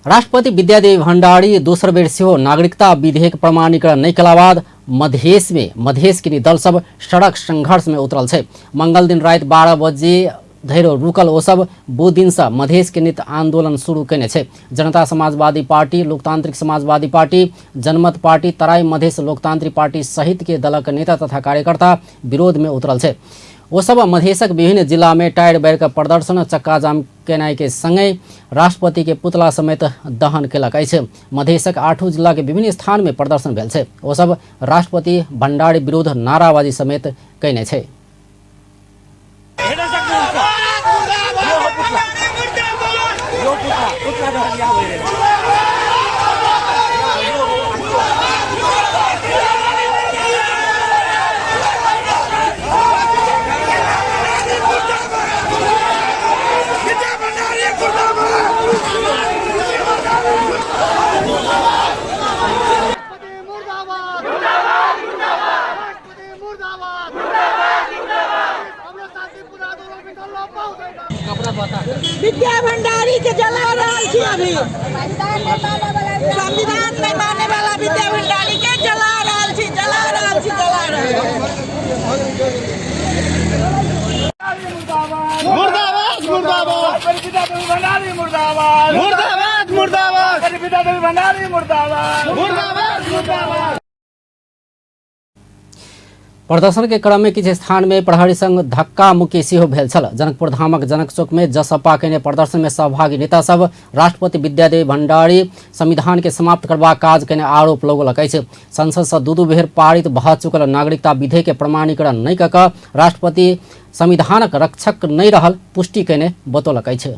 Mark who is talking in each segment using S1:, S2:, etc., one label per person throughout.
S1: राष्ट्रपति विद्यादेवी भण्डारी दोस्रो बेर सेहो नागरिकता विधेयक प्रमाणीकरण नहीं कला बाद मधेश के दल सब सड़क संघर्ष में उतरल है। मंगल दिन रात 12 बजे धैर्य रुकल ओ सब बुध दिन से मधेश के नित आंदोलन शुरू कैने छे। जनता समाजवादी पार्टी, लोकतांत्रिक समाजवादी पार्टी, जनमत पार्टी, तराई मधेश लोकतांत्रिक पार्टी सहित के दलक नेता तथा कार्यकर्ता विरोध में उतरल छे। वो सब मधेशक विभिन्न जिला में टायर बैर का प्रदर्शन, चक्का जाम केनाई के संगे राष्ट्रपति के पुतला समेत दहन केलक अछि। मधेशक 8 जिला के विभिन्न स्थान में प्रदर्शन भेल छे। वो सब राष्ट्रपति भण्डारी विरुद्ध नाराबाजी समेत कैने छे।
S2: विद्या भण्डारी के जला रहल छी। अभी संविधान नहीं माने वाला विद्या भण्डारी के जला रहल छी।
S3: मुर्दाबाद मुर्दाबाद विद्यादेवी भण्डारी मुर्दाबाद मुर्दाबाद मुर्दाबाद विद्यादेवी भण्डारी मुर्दाबाद मुर्दाबाद मुर्दाबाद।
S1: प्रदर्शन के क्रम में किसी स्थान में प्रहरी संग धक्का मुक्की सेहो भेल छल। जनकपुर धामक जनक चौक में जसपा के प्रदर्शन में सहभागी नेता सब राष्ट्रपति विद्यादेवी भण्डारी संविधान के समाप्त करबाक काज केने आरोप लगौलक अछि। संसद से दू बेर पारित भऽ चुकल नागरिकता विधेयक के प्रमाणीकरण नहीं कऽ कऽ राष्ट्रपति संविधानक रक्षक नहीं रहल पुष्टि केने बतौलक अछि।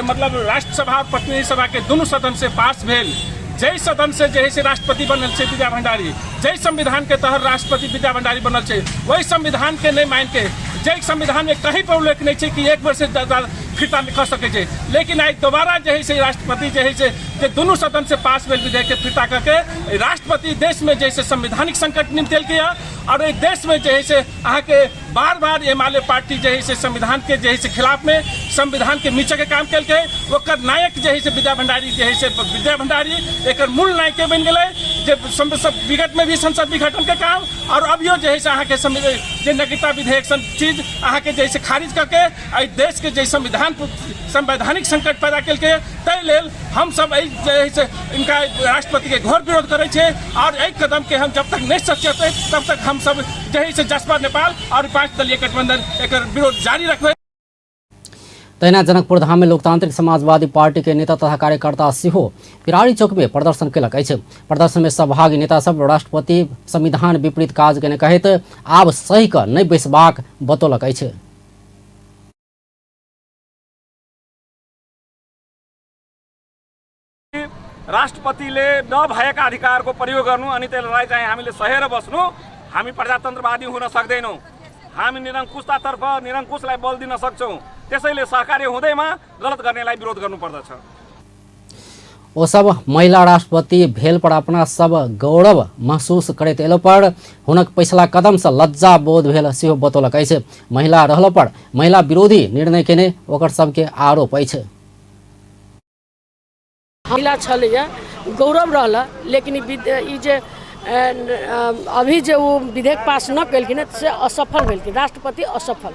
S4: मतलब राष्ट्रसभा और प्रतिनिधि सभा के दोनों सदन से पास भेल, जय सदन से जैसे राष्ट्रपति बनल छे विद्या भण्डारी, जय संविधान के तहत राष्ट्रपति विद्या भण्डारी बनल छे, वही संविधान के नहीं मान के जय संविधान में कहीं पर उल्लेख नहीं छे कि 1 वर्ष से ज्यादा फिरता कर सके छे। लेकिन आज दोबारा जैसे राष्ट्रपति जैसे दोनों सदन से पास भेल विधेयक के फिरता करके राष्ट्रपति देश में जैसे संवैधानिक संकट निपटेल के और देश में जैसे अहाँ के बार बार एमएलए पार्टी जैसे संविधान के जैसे खिलाफ में संविधान के नीचे के काम कल के ओकर नायक जैसे विद्या भण्डारी एक मूल नायक बन गए। विगत में भी संसद विघटन के काम और अभियो जैसे अहाँ के नागरिकता विधेयक चीज अहाँ के जैसे खारिज करके देश के जैसे संवैधानिक संकट पैदा कल के तय लेल हम सब जैसे इनका राष्ट्रपति के घोर विरोध करे छे और एक कदम के हम जब तक नहीं सचेते तब तक हम सब जैसे जसपा नेपाल और 5 दलीय गठबंधन एक विरोध जारी रखबे।
S1: तहिना जनकपुर धाम में लोकतांत्रिक समाजवादी पार्टी के नेता तथा कार्यकर्ता सेहो पिरारी चौक में प्रदर्शन केलक अछि। प्रदर्शन में सहभागी नेता सब राष्ट्रपति संविधान विपरीत काज केने कहैत आब सही क नहीं बैसबाक बतौलक अछि।
S5: राष्ट्रपतिले नभएका अधिकारको प्रयोग गर्नु अनि त्यसलाई चाहिँ हामीले सहेर बस्नु, हामी प्रजातन्त्रवादी हुन सक्दैनौँ। हामी निरङ्कुशतातर्फ निरङ्कुशलाई बल दिन सक्छौँ। त्यसैले सहकार्य हुँदैमा गलत गर्नेलाई विरोध गर्नुपर्दछ।
S1: वो सब महिला राष्ट्रपति भेल पर अपना सब गौरव महसूस करैत एलो पर हुनक पिछला कदम से लज्जा बोध भेल सेहो बतौलक अछि। महिला रहलो पर महिला विरोधी निर्णय केने ओकर सबके आरोप अछि।
S6: महिला छलैया गौरव रहला, लेकिन ई जे अभी जे वो विधेयक पास न कलखिन से असफल भेलखिन, राष्ट्रपति असफल।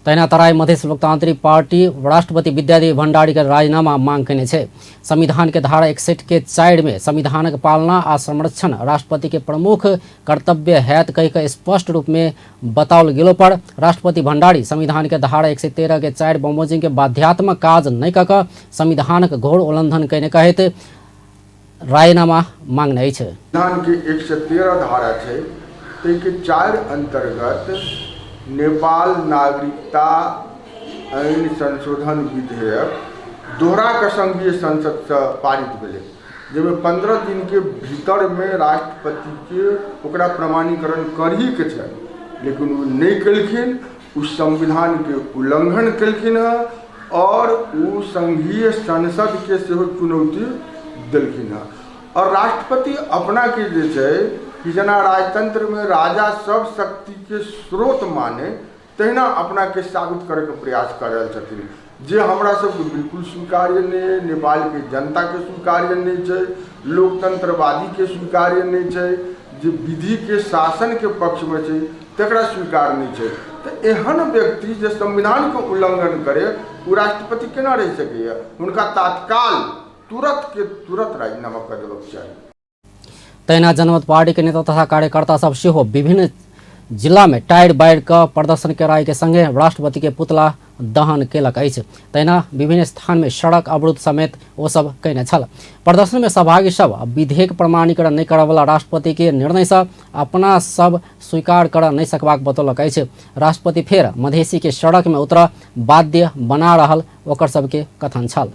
S1: तहिना तराई मधेश लोकतांत्रिक पार्टी राष्ट्रपति विद्यादेवी भण्डारी के राजीनामा मांग केने छे। संविधान के धारा 61 के 4 में संविधानक पालना आ संरक्षण राष्ट्रपति के प्रमुख कर्तव्य हैत कहि के स्पष्ट रूप में बताओल गेलो पर राष्ट्रपति भण्डारी संविधान के धारा 113 के 4 बमोजिम के बाध्यात्मक काज नहीं कऽ कऽ संविधानक घोर उल्लंघन कयने कहैत राजीनामा मांगने छे।
S7: संविधान के 113 धारा छे, तै के 4 अंतर्गत नेपाल नागरिकता ऐन संशोधन विधेयक दोहरा के संघीय संसद से पारित भेले, जिसमें 15 दिन के भीतर में राष्ट्रपति के ओकरा प्रमाणीकरण करही के छै, लेकिन वो नहीं कलखिन। उस संविधान के उल्लंघन कलखिन और वो संघीय संसद के सेहो चुनौती देलखिन। और राष्ट्रपति अपना के जे छै कि जना राजतंत्र में राजा सब शक्ति के स्रोत माने, तहिना अपना के साबित करे के प्रयास कर रहल छथिन। जे हमरा सबके बिल्कुल स्वीकार्य नहीं, नेपाल के जनता के स्वीकार्य नहीं है, लोकतंत्रवादी के स्वीकार्य नहीं है, जे विधि के शासन के पक्ष में है तकरा स्वीकार नहीं है। तो एहन व्यक्ति जो संविधान के उल्लंघन करे वो राष्ट्रपति केना रह सके? उनका तत्काल तुरंत के तुरंत राजीनामा कर देबाक चाहिए।
S1: तैना जनमत पार्टी के नेता तथा कार्यकर्ता सब सेहो विभिन्न जिला में टायर बाढ़ का प्रदर्शन कराय के संगे राष्ट्रपति के पुतला दहन केलक अछि। तैना विभिन्न स्थान में सड़क अवरुद्ध समेत ओ सब कयने छल। प्रदर्शन में सहभागी सब विधेयक प्रमाणीकरण नहीं करय वाला राष्ट्रपति के निर्णय से अपना सब स्वीकार कर नहीं सकबाक बतौलक अछि। राष्ट्रपति फेर मधेसी के सड़क में उतर बाध्य बना रहल ओकर सबके कथन छल।